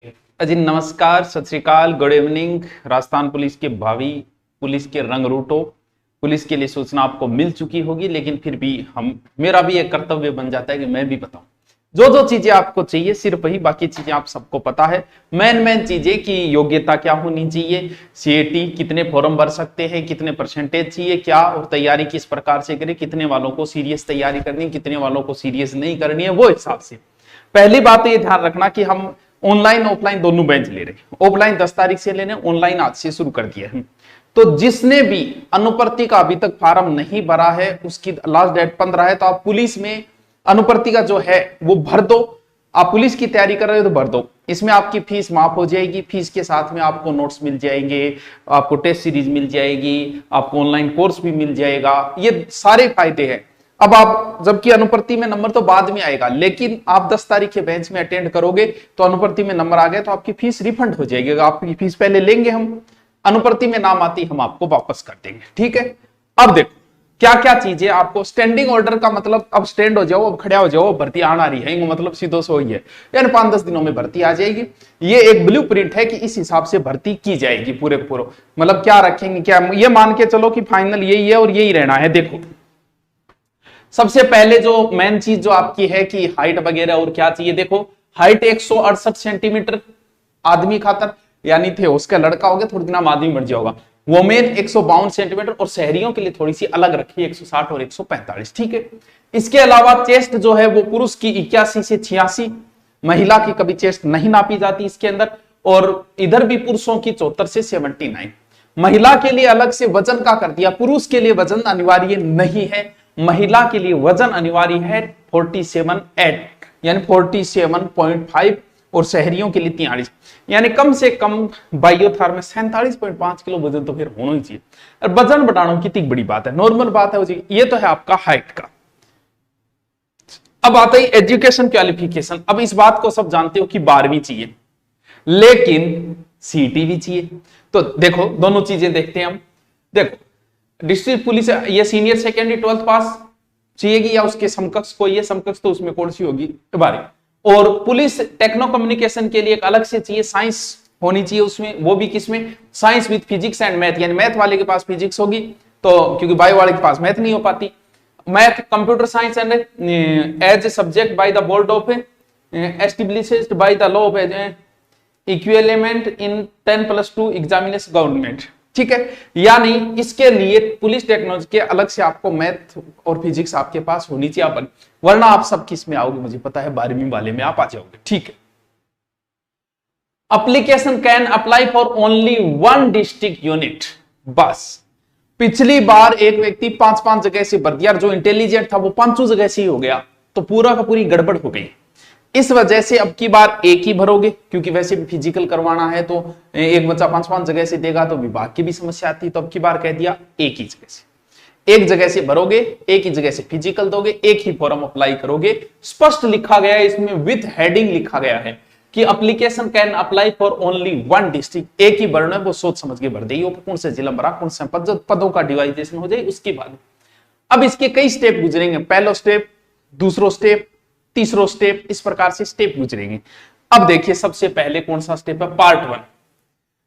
जी नमस्कार, सत श्री अकाल, गुड इवनिंग। राजस्थान पुलिस के भावी पुलिस के रंग रूटों, पुलिस के लिए सूचना आपको मिल चुकी होगी, लेकिन फिर भी मेरा भी एक कर्तव्य बन जाता है कि मैं भी बताऊं जो जो चीजें आपको चाहिए, सिर्फ वही, बाकी चीजें आप सबको पता है। मेन चीजें कि योग्यता क्या होनी चाहिए, सीएटी कितने फॉर्म भर सकते हैं, कितने परसेंटेज चाहिए, क्या और तैयारी किस प्रकार से करें, कितने वालों को सीरियस तैयारी करनी है, कितने वालों को सीरियस नहीं करनी है, वो हिसाब से। पहली बात तो ये ध्यान रखना कि हम ऑनलाइन ऑफलाइन दोनों बैच ले रहे हैं। ऑफलाइन 10 तारीख से लेने, ऑनलाइन आज से शुरू कर दिया है। तो जिसने भी अनुपर्ति का अभी तक फार्म नहीं भरा है, उसकी लास्ट डेट 15 है, तो आप पुलिस में अनुपर्ति का जो है वो भर दो। आप पुलिस की तैयारी कर रहे हो तो भर दो। इसमें आपकी फीस माफ हो जाएगी, फीस के साथ में आपको नोट्स मिल जाएंगे, आपको टेस्ट सीरीज मिल जाएगी, आपको ऑनलाइन कोर्स भी मिल जाएगा, ये सारे फायदे हैं। अब आप जबकि अनुपर्ति में नंबर तो बाद में आएगा, लेकिन आप 10 तारीख के बेंच में अटेंड करोगे तो अनुपर्ति में नंबर आ गया तो आपकी फीस रिफंड हो जाएगी। आपकी फीस पहले लेंगे हम, अनुपर्ति में नाम आती हम आपको वापस कर देंगे, ठीक है। अब देखो क्या क्या चीजें आपको, स्टैंडिंग ऑर्डर का मतलब अब स्टैंड हो जाओ, अब खड़ा हो जाओ, भर्ती आना रही है, मतलब सीधो सो ही है, यानी 5-10 दिनों में भर्ती आ जाएगी। ये एक ब्लूप्रिंट है कि इस हिसाब से भर्ती की जाएगी पूरे मतलब क्या रखेंगे, क्या ये मान के चलो कि फाइनल यही है और यही रहना है। देखो सबसे पहले जो मेन चीज जो आपकी है कि हाइट वगैरह और क्या चाहिए, देखो हाइट 168 सेंटीमीटर आदमी खातर, यानी थे उसका लड़का हो गया, थोड़ी दिन आदमी बढ़ जाओगा। वोमेन 152 सेंटीमीटर, और शहरियों के लिए थोड़ी सी अलग रखी 160 और 145, ठीक है। इसके अलावा चेस्ट जो है वो पुरुष की 81 से 86, महिला की कभी चेस्ट नहीं नापी जाती इसके अंदर, और इधर भी पुरुषों की 74 से 79। महिला के लिए अलग से वजन का कर दिया, पुरुष के लिए वजन अनिवार्य नहीं है, महिला के लिए वजन अनिवार्य है 47.8 यानी 47.5, और शहरियों के लिए 43, यानी कम से कम बायोथार में 47.5 किलो वजन तो फिर होना ही चाहिए। और वजन बढ़ाना कितनी बड़ी बात है, नॉर्मल बात है जी। ये तो है आपका हाइट का। अब आता है एजुकेशन क्वालिफिकेशन। अब इस बात को सब जानते हो कि 12वीं चाहिए, लेकिन सीटी भी चाहिए। तो देखो दोनों चीजें देखते हैं हम। देखो डिस्ट्रिक्ट पुलिस ये सीनियर सेकेंडरी 12th पास चाहिएगी, या उसके समकक्ष कोई है, समकक्ष तो उसमें कौन सी होगी 12। और पुलिस टेक्नो कम्युनिकेशन के लिए एक अलग से चाहिए, साइंस होनी चाहिए उसमें, वो भी किसमें, science with physics and math, यानी मैथ वाले के पास फिजिक्स होगी, तो क्योंकि बायो वाले के पास मैथ नहीं हो पाती। Math computer science and as a subject by the board of established by the law of equivalent in 10+2 examination government, ठीक है। यानी इसके लिए पुलिस टेक्नोलॉजी के अलग से आपको मैथ और फिजिक्स आपके पास होनी चाहिए, वरना आप सब किस में आओगे मुझे पता है, 12वीं वाले में आप आ जाओगे, ठीक है। Application can apply for only 1 district unit, बस। पिछली बार एक व्यक्ति 5-5 जगह से भर दिया, जो इंटेलिजेंट था वो 5 जगह से ही हो गया, तो पूरा का पूरी गड़बड़ हो गई। इस वजह से अब की बार एक ही भरोगे, क्योंकि वैसे भी फिजिकल करवाना है तो एक बच्चा 5-5 जगह से देगा तो विभाग की भी समस्या आती, तो अब की बार कह दिया एक ही जगह से, एक जगह से भरोगे, एक ही जगह से फिजिकल दोगे, एक ही फॉर्म अप्लाई करोगे। स्पष्ट लिखा गया है इसमें, विथ हेडिंग लिखा गया है कि application can apply for only 1 district, एक ही भरना है, वो सोच समझ के भर दे, कौन से जिला भरा, कौन से पदों का डिवाइडेशन हो जाए उसके बाद। अब इसके कई स्टेप गुजरेंगे, पहला स्टेप, दूसरा स्टेप, तीसरा स्टेप, इस प्रकार से स्टेप गुजरेंगे। अब देखिए सबसे पहले कौन सा स्टेप है, पार्ट 1।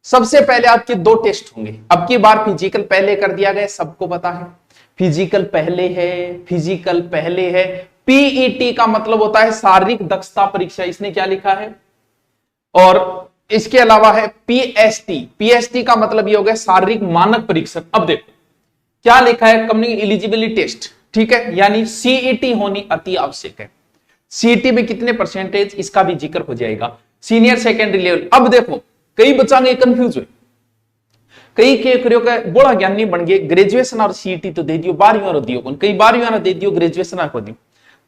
सबसे पहले आपके 2 टेस्ट होंगे। अब की बार फिजिकल पहले कर दिया गया, सबको पता है फिजिकल पहले है, फिजिकल पहले है। पीईटी का मतलब होता है शारीरिक दक्षता परीक्षा, इसने क्या लिखा है, और इसके अलावा है पीएसटी। पीएसटी का मतलब ये हो गया शारीरिक मानक परीक्षण। अब देखो क्या लिखा है, कम्युनिटी एलिजिबिलिटी टेस्ट, ठीक है, यानी सीईटी होनी अति आवश्यक है। सीईटी में कितने परसेंटेज, इसका भी जिक्र हो जाएगा। सीनियर सेकेंडरी लेवल, अब देखो कई बच्चे कंफ्यूज हुए, कई के बड़ा ज्ञानी बन गए, ग्रेजुएशन और सीईटी तो दे दियो, 12वीं और दियो, कई 12वीं और दे दियो, ग्रेजुएशन को दियो,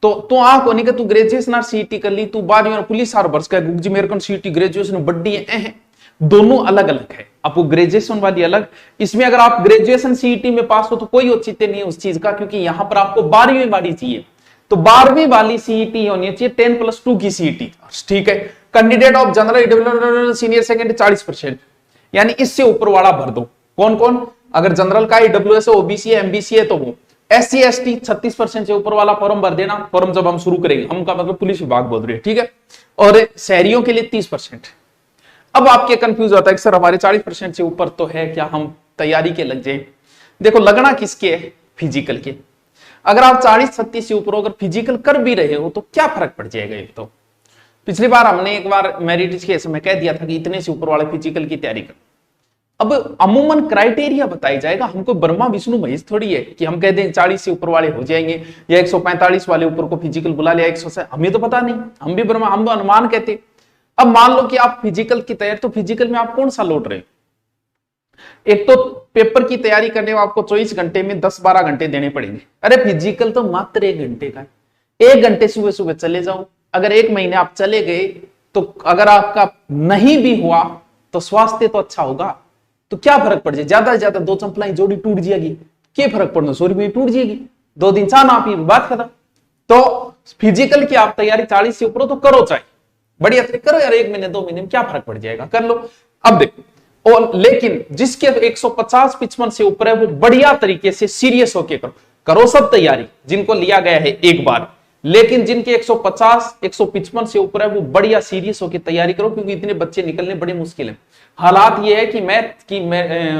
तो आंख होने का तू ग्रेजुएशन और सीईटी कर ली, तू 12वीं और पुलिस और वर्ष का गुज्जी मेरे को सीईटी ग्रेजुएशन बड्डी है, दोनों अलग अलग है। आपको ग्रेजुएशन वाली अलग, इसमें अगर आप ग्रेजुएशन सीईटी में पास हो तो कोई औचित्य नहीं है उस चीज का, क्योंकि यहां पर आपको 12वीं वाली चाहिए, तो 12वीं वाली सीईटी होनी चाहिए 10+2 की सीईटी, ठीक है। Candidate of general senior secondary 40%, यानी इससे ऊपर वाला भर दो। कौन कौन, अगर जनरल का ईडब्ल्यूएस है, ओबीसी है, एमबीसी है, तो वो एससी एसटी 36% से ऊपर वाला फॉर्म भर देना। फॉर्म जब हम शुरू करेंगे, हम का मतलब पुलिस विभाग बोल रहे हैं, ठीक है। और शहरियों के लिए 30%, अब आपके कंफ्यूज होता है कि सर हमारे 40% से ऊपर तो है, क्या हम तैयारी के लग जाए? देखो लगना किसके है? फिजिकल के। अगर आप 40-36 से ऊपर अगर फिजिकल कर भी रहे हो तो क्या फर्क पड़ जाएगा? एक तो पिछली बार हमने एक बार मेरिट केस में कह दिया था कि इतने से ऊपर वाले फिजिकल की तैयारी कर। अब अमूमन क्राइटेरिया बताई जाएगा, हमको ब्रह्मा विष्णु महेश थोड़ी है कि हम कह दें 40 से ऊपर वाले हो जाएंगे या 145 वाले ऊपर को फिजिकल बुला लिया 100 से, हमें तो पता नहीं, हम भी ब्रह्मा, हम अनुमान कहते। अब मान लो कि आप फिजिकल की तैयारी, तो फिजिकल में आप कौन सा लौट रहे हो? एक तो पेपर की तैयारी करने में आपको 24 घंटे में 10-12 घंटे देने पड़ेंगे। अरे फिजिकल तो मात्र 1 घंटे का है, 1 घंटे सुबह सुबह चले जाओ। अगर 1 महीने आप चले गए तो अगर आपका नहीं भी हुआ तो स्वास्थ्य तो अच्छा होगा, तो क्या फर्क पड़ जाए? ज्यादा से ज्यादा 2 चंपलाएं जोड़ी टूट जाएगी, क्या फर्क पड़ना? 100 रुपये टूट जाएगी, 2 दिन चाह ना पी, बात खत्म। तो फिजिकल की आप तैयारी 40 से ऊपर तो करो, चाहे बढ़िया करो यार, 1 महीने 2 महीने में क्या फर्क पड़ जाएगा, कर लो। अब देखो, और लेकिन जिसके 150-55 से ऊपर है वो बढ़िया तरीके से सीरियस होके करो सब तैयारी, जिनको लिया गया है एक बार। लेकिन जिनके 150-155 से ऊपर है वो बढ़िया सीरियस होकर तैयारी करो, क्योंकि इतने बच्चे निकलने बड़े मुश्किल है। हालात ये है कि मैथ की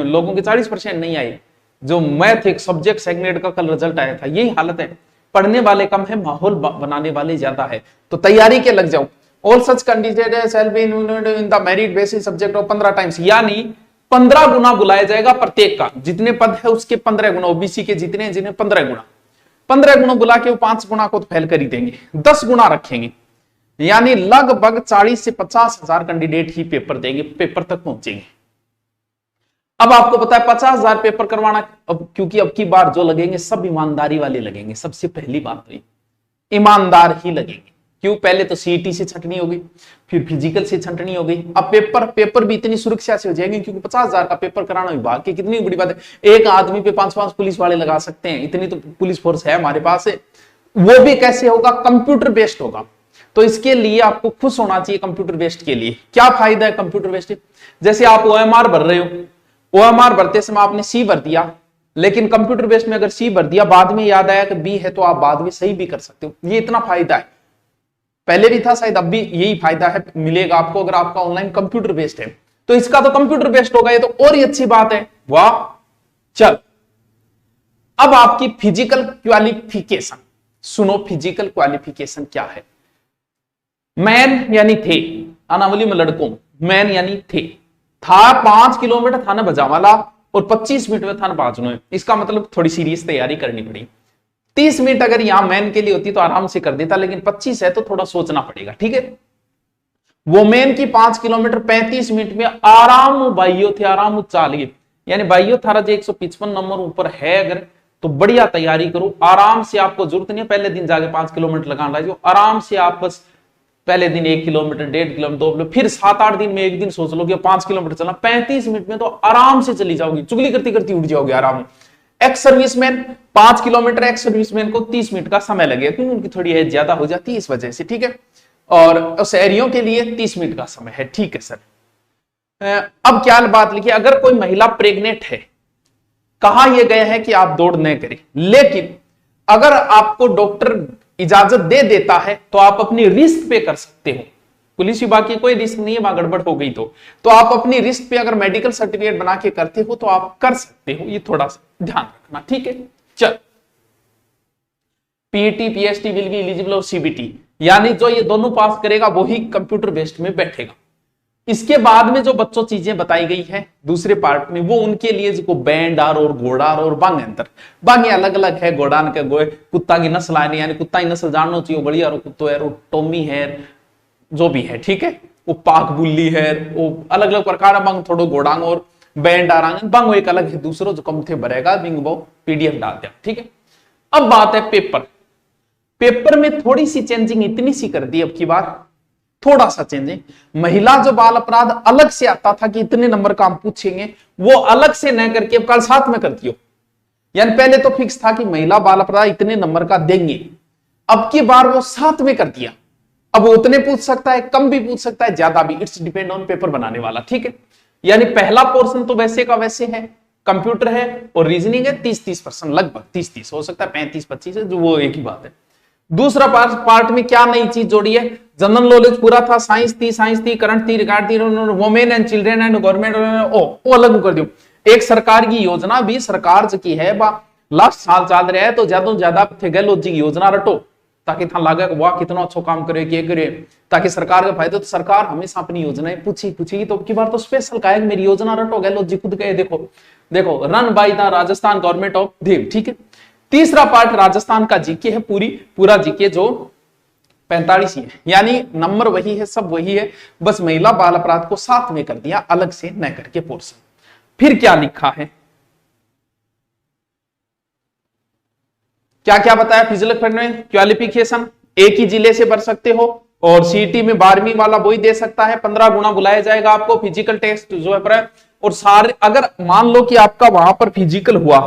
लोगों के 40% नहीं आए, जो मैथ एक सब्जेक्ट सेगमेंट का कल रिजल्ट आया था, यही हालत है। पढ़ने वाले कम है, माहौल बनाने वाले ज्यादा है, तो तैयारी के लग जाओ। All such candidate shall be in the merit basis subject of 15 times, यानी 15 गुना बुलाया जाएगा प्रत्येक का, जितने पद है उसके 15 गुना, ओबीसी के जितने जिन्हें 15 गुना, 15 गुना बुला के वो 5 गुना को तो फेल कर ही देंगे, 10 गुना रखेंगे, यानी लगभग 40 से 50 हजार कैंडिडेट ही पेपर देंगे, पेपर तक पहुंचेंगे। अब आपको पता है 50 हजार पेपर करवाना, अब क्योंकि अब की बार जो लगेंगे सब ईमानदारी वाले लगेंगे। सबसे पहली बात तो ईमानदार ही लगेंगे, क्यों? पहले तो सीईटी से छंटनी होगी, फिर फिजिकल से छंटनी हो गई, अब पेपर भी इतनी सुरक्षा से हो जाएंगे, क्योंकि 50 हजार का पेपर कराना विभाग की कितनी बड़ी बात है। एक आदमी पे 5-5 पुलिस वाले लगा सकते हैं, इतनी तो पुलिस फोर्स है हमारे पास है। वो भी कैसे होगा? कंप्यूटर बेस्ड होगा। तो इसके लिए आपको खुश होना चाहिए। कंप्यूटर बेस्ड के लिए क्या फायदा है कंप्यूटर बेस्ड? जैसे आप ओएमआर भर रहे हो, ओएमआर भरते समय आपने सी भर दिया, लेकिन कंप्यूटर बेस्ड में अगर सी भर दिया, बाद में याद आया कि बी है, तो आप बाद में सही भी कर सकते हो। ये इतना फायदा है, पहले भी था शायद, अब भी यही फायदा है, मिलेगा आपको अगर आपका ऑनलाइन कंप्यूटर बेस्ड है। तो इसका तो कंप्यूटर बेस्ड होगा, ये तो और ही अच्छी बात है। वाह, चल अब आपकी फिजिकल क्वालिफिकेशन सुनो। फिजिकल क्वालिफिकेशन क्या है? मैन यानी थे, अनावली में लड़कों, मैन यानी थे, था 5 किलोमीटर थाना बजावाला और 25 मिनट में थाना पहुंचना। इसका मतलब थोड़ी सीरियस तैयारी करनी पड़ी। 30 मिनट अगर यहां मैन के लिए होती तो आराम से कर देता, लेकिन 25 है तो थोड़ा सोचना पड़ेगा, ठीक है। वो मैन की 5 किलोमीटर 35 मिनट में आराम बाइयो थे, आराम चालिए, यानी बाइयो थारा जो 155 नंबर ऊपर है अगर, तो बढ़िया तैयारी करो आराम से। आपको जरूरत नहीं है पहले दिन जाके 5 किलोमीटर लगाना, जो आराम से आप बस पहले दिन 1 किलोमीटर, 1.5 किलोमीटर, 2 किलोमीटर, फिर 7-8 दिन में एक दिन सोच लो कि 5 किलोमीटर चलना, 35 मिनट में तो आराम से चली जाओगी, चुगली करती करती उठ जाओगे आराम। Ex serviceman 5 kilometre, ex serviceman को 30 मिनट का समय लगेगा, क्योंकि उनकी थोड़ी एज ज्यादा हो जाती है इस वजह से, ठीक है। और शहरियों के लिए 30 मिनट का समय है, ठीक है सर। अब क्या बात लिखिए, अगर कोई महिला प्रेग्नेंट है, कहा यह गया है कि आप दौड़ न करें, लेकिन अगर आपको डॉक्टर इजाजत दे देता है तो आप अपनी रिस्क पे कर सकते हो। पुलिस विभाग की कोई रिस्क नहीं है, वहां गड़बड़ हो गई तो आप अपनी रिस्क पे अगर मेडिकल सर्टिफिकेट बना के करते हो तो आप कर सकते हो, ये थोड़ा सा ध्यान रखना, ठीक है। चल, PET PhD will be eligible और सीबीटी, यानी जो ये दोनों पास करेगा वही कंप्यूटर बेस्ड में बैठेगा। इसके बाद में जो बच्चों चीजें बताई गई है दूसरे पार्ट में, वो उनके लिए जिसको बैंडार और घोड़ार और बांग अंतर, बांग अलग अलग है। घोड़ान के गोए कुत्ता की नस्ल आने, यानी कुत्ता की नस्ल जानना चाहिए, बढ़िया कुत्तो है, टोमी है, जो भी है, ठीक है। वो पाक बुल्ली है, वो अलग अलग प्रकार बांग, थोड़ो घोड़ांग और बैंड आरांग बांग एक अलग है, दूसरो जो कम थे भरेगा बिंग वो पीडीएफ डाल दिया, ठीक है। अब बात है पेपर में थोड़ी सी चेंजिंग इतनी सी कर दी अब की बार, थोड़ा सा चेंजिंग। महिला जो बाल अपराध अलग से आता था कि इतने नंबर का हम पूछेंगे, वो अलग से न करके अब कल साथ में करती हो, यानी पहले तो फिक्स था कि महिला बाल अपराध इतने नंबर का देंगे, अब की बार वो साथ में कर दिया। अब वो उतने पूछ सकता है, कम भी पूछ सकता है, ज्यादा भी, इट्स डिपेंड ऑन पेपर बनाने वाला, ठीक है। यानी पहला पोर्शन तो वैसे का वैसे है, कंप्यूटर है और रीजनिंग है, 30-30%, लगभग 30-30 हो सकता है, 35-25 है, जो वो एक ही बात है। दूसरा पार्ट में क्या नई चीज जोड़ी है, जनरल नॉलेज पूरा था, साइंस थी, करंट थी, रिगार्ड थी, women and children and government, ओ अलग कर दियो। एक सरकार की योजना भी सरकार की है, लास्ट साल चल रहा है, तो ज्यादा गहलोत जी की योजना रटो, ताकि था लागे वाह कितना अच्छा काम करे, क्या करे, ताकि सरकार का फायदा। तो सरकार हमेशा अपनी योजनाएं पूछेगी, तो अब की बार तो स्पेशल का है मेरी योजना रटो, गहलोत जी खुद कहे, देखो run by the Rajasthan government of देव, ठीक है। तीसरा पार्ट राजस्थान का जीके है, पूरा जीके जो 45 ही है, यानी नंबर वही है, सब वही है, बस महिला बाल अपराध को साथ में कर दिया, अलग से न करके पोर्शन। फिर क्या लिखा है, क्या क्या बताया, फिजिकल में क्वालिफिकेशन एक ही जिले से भर सकते हो, और सीईटी में 12वीं वाला वही दे सकता है, 15 गुना बुलाया जाएगा आपको, फिजिकल टेस्ट जो है, और सारे अगर मान लो कि आपका वहां पर फिजिकल हुआ,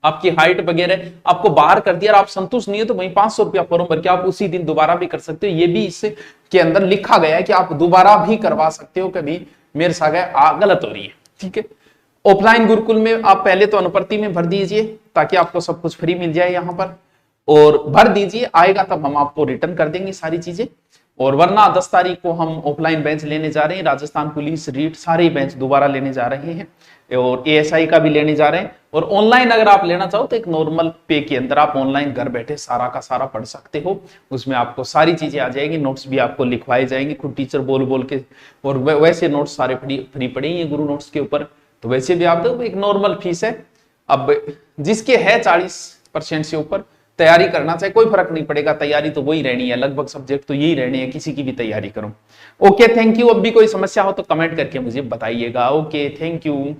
आपकी हाइट वगैरह आपको बाहर कर दिया और आप संतुष्ट नहीं है, तो वही 500 रुपया फॉर्म भर के आप उसी दिन दोबारा भी कर सकते हो। ये भी इसके अंदर लिखा गया है कि आप दोबारा भी करवा सकते हो, कभी मेरे साथ गलत हो रही है, ठीक है। ऑफलाइन गुरुकुल में आप पहले तो अनुप्रति में भर दीजिए, ताकि आपको सब कुछ फ्री मिल जाए यहाँ पर, और भर दीजिए, आएगा तब हम आपको रिटर्न कर देंगे सारी चीजें। और वरना 10 तारीख को हम ऑफलाइन बेंच लेने जा रहे हैं, राजस्थान पुलिस, रीट, सारे बेंच दोबारा लेने जा रहे हैं, और एएसआई का भी लेने जा रहे हैं। और ऑनलाइन अगर आप लेना चाहो तो एक नॉर्मल पे के अंदर आप ऑनलाइन घर बैठे सारा का सारा पढ़ सकते हो, उसमें आपको सारी चीजें आ जाएगी, नोट्स भी आपको लिखवाए जाएंगे खुद टीचर बोल के, और वैसे नोट्स सारे फ्री पड़े हैं गुरु नोट्स के ऊपर, तो वैसे भी आप दो, एक नॉर्मल फीस है। अब जिसके है 40% से ऊपर तैयारी करना चाहिए, कोई फर्क नहीं पड़ेगा, तैयारी तो वही रहनी है, लगभग सब्जेक्ट तो यही रहने हैं, किसी की भी तैयारी करो। Okay, thank you. अब भी कोई समस्या हो तो कमेंट करके मुझे बताइएगा। Okay, thank you.